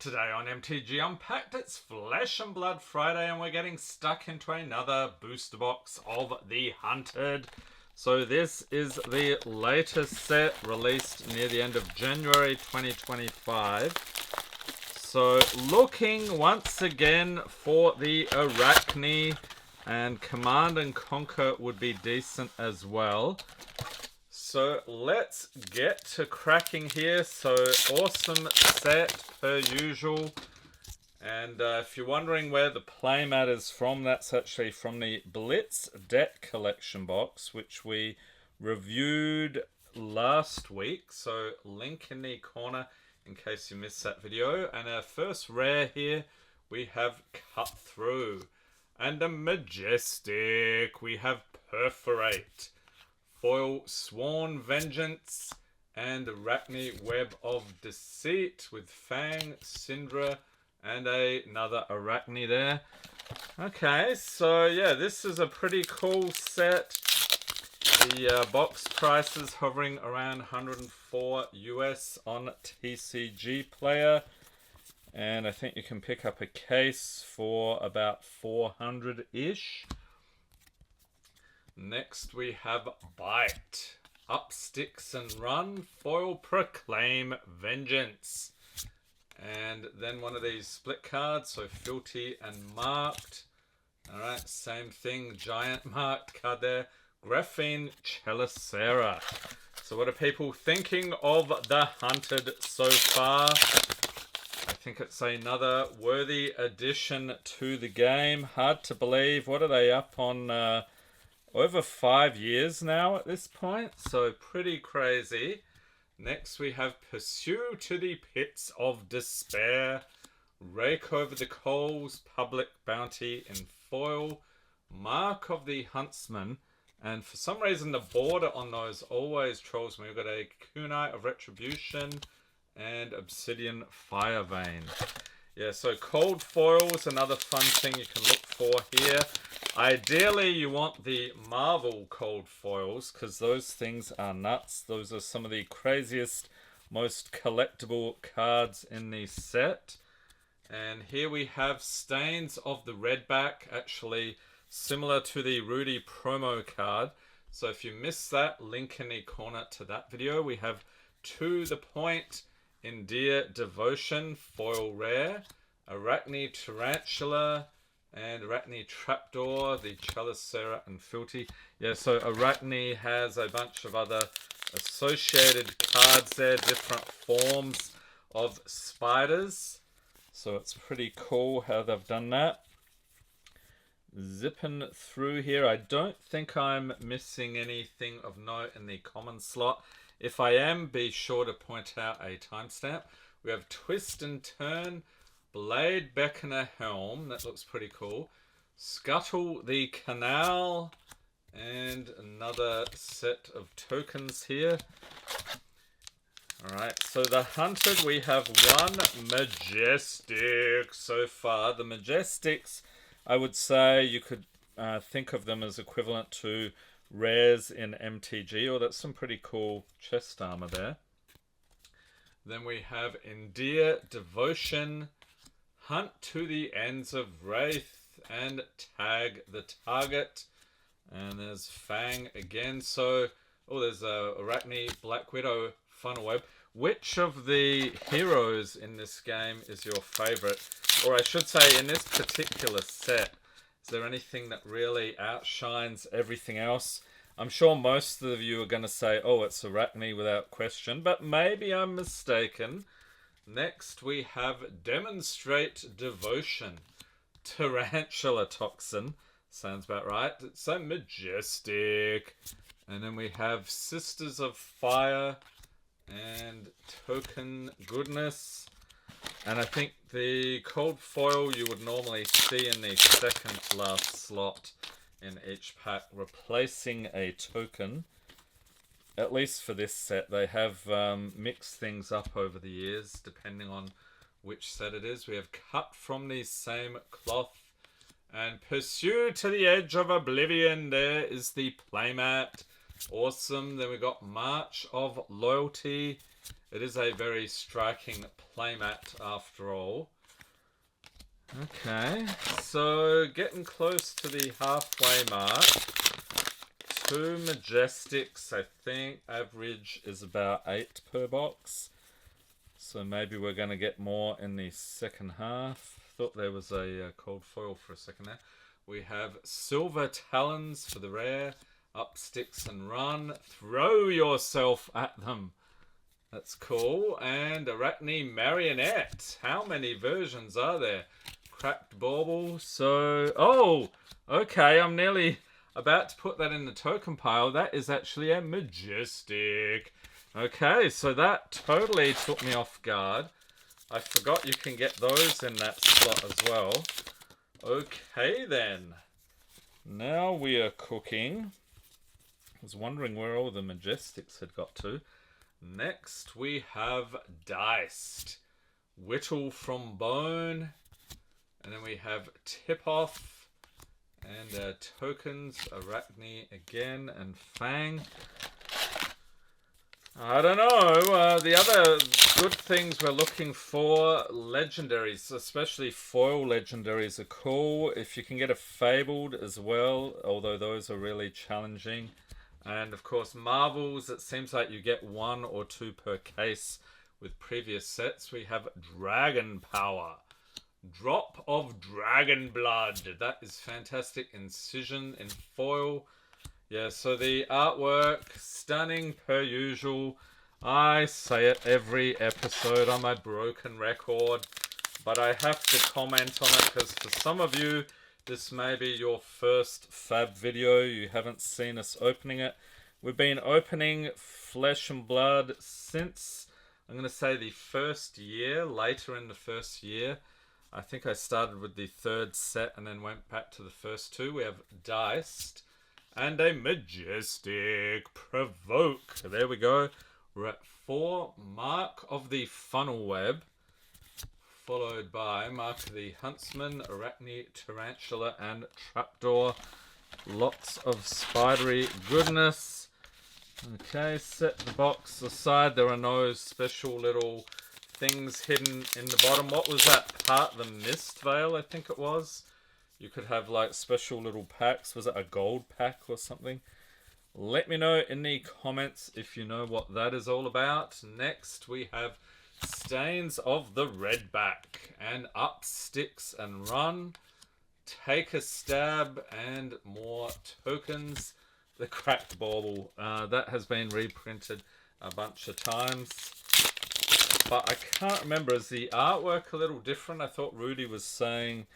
Today on MTG Unpacked, it's Flesh and Blood Friday and we're getting stuck into another booster box of the Hunted. So this is the latest set released near the end of January 2025. So looking once again for the Arakni, and Command and Conquer would be decent as well. So let's get to cracking here. So awesome set per usual. And if you're wondering where the playmat is from, that's actually from the Blitz deck collection box, which we reviewed last week. So link in the corner in case you missed that video. And our first rare here, we have Cut Through. And a Majestic, we have Perforate. Foil Sworn Vengeance and Arakni Web of Deceit with Fang, Syndra, and another Arakni there. Okay, so yeah, this is a pretty cool set. The box price is hovering around 104 US on TCG Player. And I think you can pick up a case for about 400-ish. Next we have Bite. Up Sticks and Run. Foil Proclaim Vengeance. And then one of these split cards, so Filthy and Marked. Alright, same thing, giant marked card there. Graphene Chelicera. So what are people thinking of the Hunted so far? I think it's another worthy addition to the game. Hard to believe. What are they up on? Over 5 years now at this point, so pretty crazy. Next we have Pursue to the Pits of Despair, Rake Over the Coals, Public Bounty in foil, Mark of the Huntsman, and for some reason the border on those always trolls me. We've got a Kunai of Retribution and Obsidian Fire Vein. Yeah, so cold foils, another fun thing you can look for here. Ideally, you want the Marvel cold foils because those things are nuts. Those are some of the craziest, most collectible cards in the set. And here we have Stains of the Redback, actually similar to the Rudy promo card. So if you missed that, link in the corner to that video. We have To the Point, Endear Devotion, foil rare, Arakni Tarantula, and Arakni Trapdoor, the Chelicera and Filthy. Yeah, so Arakni has a bunch of other associated cards there, different forms of spiders. So it's pretty cool how they've done that. Zipping through here, I don't think I'm missing anything of note in the common slot. If I am, be sure to point out a timestamp. We have Twist and Turn, Blade Beckoner Helm, that looks pretty cool. Scuttle the Canal, and another set of tokens here. Alright, so the Hunted, we have one Majestic so far. The Majestics, I would say you could think of them as equivalent to rares in MTG, or that's some pretty cool chest armor there. Then we have Endear Devotion, Hunt to the Ends of Wraith, and Tag the Target. And there's Fang again. So, oh, there's Arakni, Black Widow, Funnel Web. Which of the heroes in this game is your favorite? Or I should say, in this particular set, is there anything that really outshines everything else? I'm sure most of you are going to say, oh, it's Arakni without question, but maybe I'm mistaken. Next, we have Demonstrate Devotion. Tarantula Toxin. Sounds about right. It's so Majestic. And then we have Sisters of Fire and Token Goodness. And I think the cold foil you would normally see in the second last slot in each pack, replacing a token. At least for this set, they have mixed things up over the years, depending on which set it is. We have Cut from the Same Cloth, and Pursue to the Edge of Oblivion. There is the playmat. Awesome. Then we got March of Loyalty, It is a very striking playmat after all. Okay, so getting close to the halfway mark. 2 Majestics, I think. Average is about 8 per box. So maybe we're going to get more in the second half. Thought there was a cold foil for a second there. We have Silver Talons for the rare. Up sticks and run. Throw yourself at them. That's cool. And Arakni Marionette. How many versions are there? Cracked bauble. So, oh, okay. I'm nearly about to put that in the token pile. That is actually a Majestic. Okay, so that totally took me off guard. I forgot you can get those in that slot as well. Okay then. Now we are cooking. I was wondering where all the Majestics had got to. Next we have Diced. Whittle from Bone. And then we have Tip-Off. And tokens, Arakni again, and Fang. I don't know. The other good things we're looking for, legendaries, especially foil legendaries are cool. If you can get a Fabled as well, although those are really challenging. And of course, Marvels, it seems like you get 1 or 2 per case with previous sets. We have Dragon Power. Drop of Dragon Blood. That is fantastic. Incision in foil. Yeah, so the artwork, stunning per usual. I say it every episode. I'm a broken record. But I have to comment on it because for some of you, this may be your first Fab video. You haven't seen us opening it. We've been opening Flesh and Blood since, I'm going to say, the first year. Later in the first year. I think I started with the 3rd set and then went back to the first 2. We have Diced. And a Majestic Provoke. There we go. We're at 4. Mark of the Funnel Web. Followed by Mark of the Huntsman, Arakni, Tarantula, and Trapdoor. Lots of spidery goodness. Okay, set the box aside. There are no special little things hidden in the bottom. What was that part? The Mist Veil, I think it was. You could have like special little packs. Was it a gold pack or something? Let me know in the comments if you know what that is all about. Next we have Stains of the Redback. And Up Sticks and Run. Take a Stab and more tokens. The Cracked Bauble. That has been reprinted a bunch of times. But I can't remember. Is the artwork a little different? I thought Rudy was saying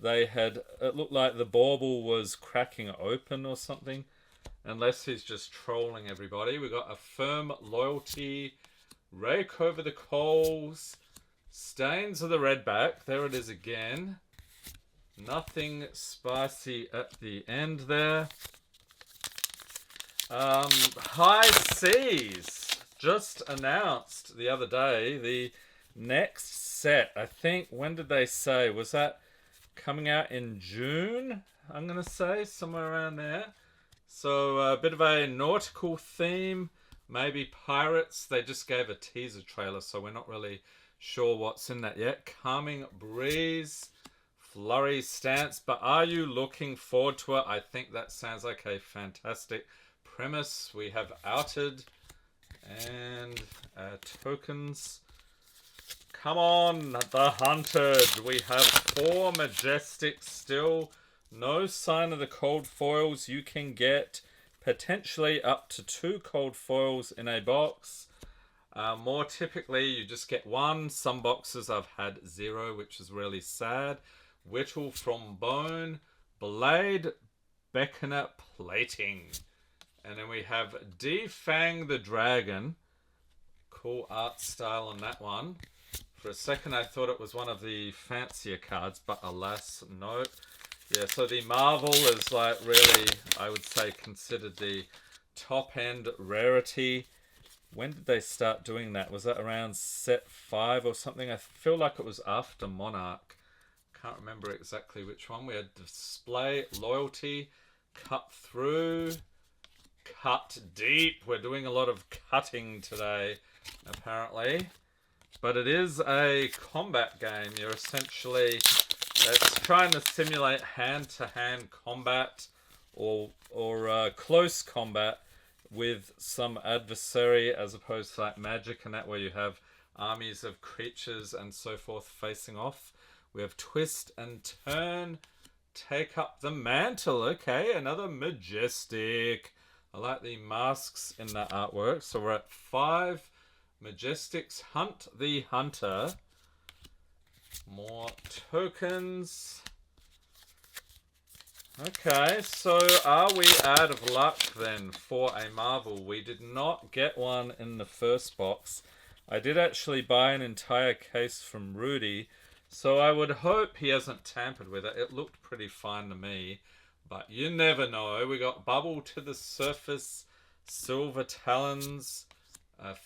they had, it looked like the bauble was cracking open or something. Unless he's just trolling everybody. We got a Firm Loyalty, Rake Over the Coals, Stains of the Redback. There it is again. Nothing spicy at the end there. High Seas just announced the other day the next set. I think, when did they say? Was that coming out in June, I'm going to say, somewhere around there. So a bit of a nautical theme, maybe pirates. They just gave a teaser trailer, so we're not really sure what's in that yet. Calming Breeze, Flurry Stance, but are you looking forward to it? I think that sounds like a fantastic premise. We have Outed and tokens. Come on, the Hunted. We have 4 Majestics still. No sign of the cold foils. You can get potentially up to 2 cold foils in a box. More typically, you just get 1. Some boxes I've had 0, which is really sad. Whittle from Bone. Blade, Beckoner Plating. And then we have Defang the Dragon. Cool art style on that one. For a second, I thought it was one of the fancier cards, but alas, no. Yeah, so the Marvel is like really, I would say, considered the top-end rarity. When did they start doing that? Was that around set 5 or something? I feel like it was after Monarch. Can't remember exactly which one. We had Display, Loyalty, Cut Through, cut deep. We're doing a lot of cutting today, apparently. But it is a combat game. You're essentially, it's trying to simulate hand-to-hand combat or close combat with some adversary, as opposed to like Magic and that, where you have armies of creatures and so forth facing off. We have twist and turn. Take up the mantle. Okay, another majestic. I like the masks in that artwork. So we're at 5 majestics. Hunt the hunter. More tokens. Okay, so are we out of luck then for a Marvel? We did not get one in the first box. I did actually buy an entire case from Rudy, so I would hope he hasn't tampered with it. It looked pretty fine to me, but you never know. We got Bubble to the Surface, Silver Talons,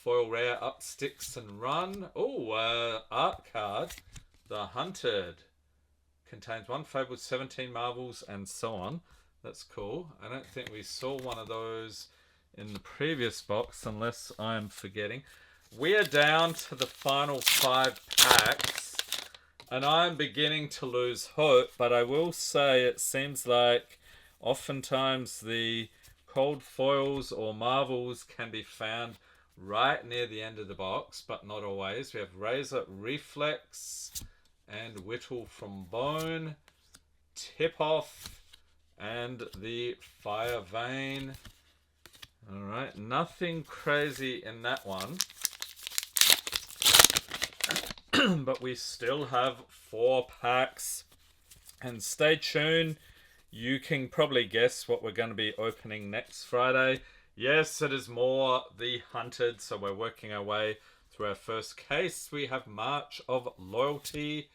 foil rare, Up Sticks and Run. Oh, art card, The Hunted. Contains 1 Fable, 17 marbles, and so on. That's cool. I don't think we saw one of those in the previous box, unless I'm forgetting. We are down to the final 5 packs, and I'm beginning to lose hope, but I will say it seems like oftentimes the cold foils or marvels can be found right near the end of the box, but not always. We have Razor Reflex and Whittle from Bone, Tip Off, and the Fire Vein. Alright, nothing crazy in that one. But we still have 4 packs. And stay tuned. You can probably guess what we're going to be opening next Friday. Yes, it is more The Hunted, so we're working our way through our first case. We have March of Loyalty,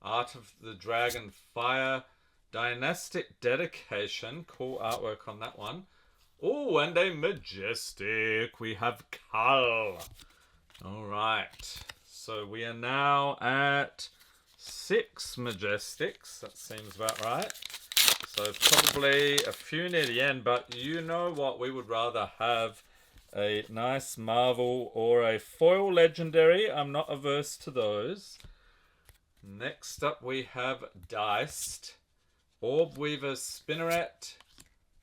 Art of the Dragon Fire, Dynastic Dedication. Cool artwork on that one. Oh, and a majestic. We have Cull. Alright. So we are now at 6 majestics. That seems about right. So probably a few near the end. But you know what? We would rather have a nice Marvel or a foil legendary. I'm not averse to those. Next up we have Diced, Orb Weaver Spinneret,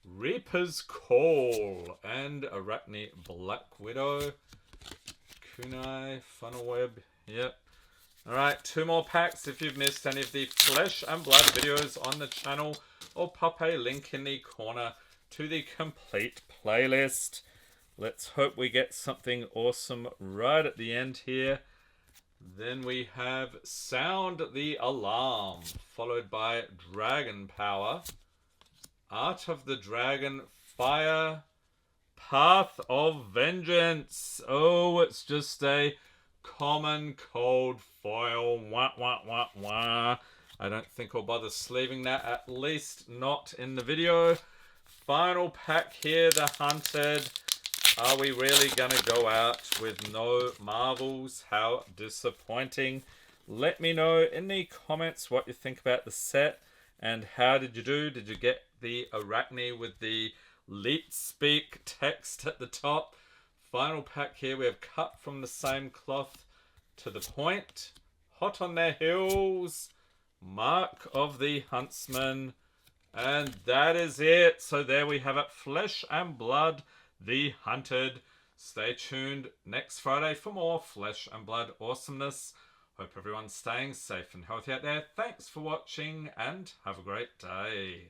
Reaper's Call, and Arakni Black Widow, Kunai, Funnel Web, yep. Alright, 2 more packs. If you've missed any of the Flesh and Blood videos on the channel, I'll pop a link in the corner to the complete playlist. Let's hope we get something awesome right at the end here. Then we have Sound the Alarm, followed by Dragon Power, Art of the Dragon Fire, Path of Vengeance. Oh, it's just a common cold foil. Wah, wah, wah, wah. I don't think I'll bother sleeving that, at least not in the video. Final pack here, The Hunted. Are we really going to go out with no marvels? How disappointing. Let me know in the comments what you think about the set and how did you do? Did you get the Arakni with the Leet Speak text at the top? Final pack here, we have Cut from the Same Cloth to the Point, Hot on Their Heels, Mark of the Huntsman, and that is it. So there we have it, Flesh and Blood, The Hunted. Stay tuned next Friday for more Flesh and Blood awesomeness. Hope everyone's staying safe and healthy out there. Thanks for watching and have a great day.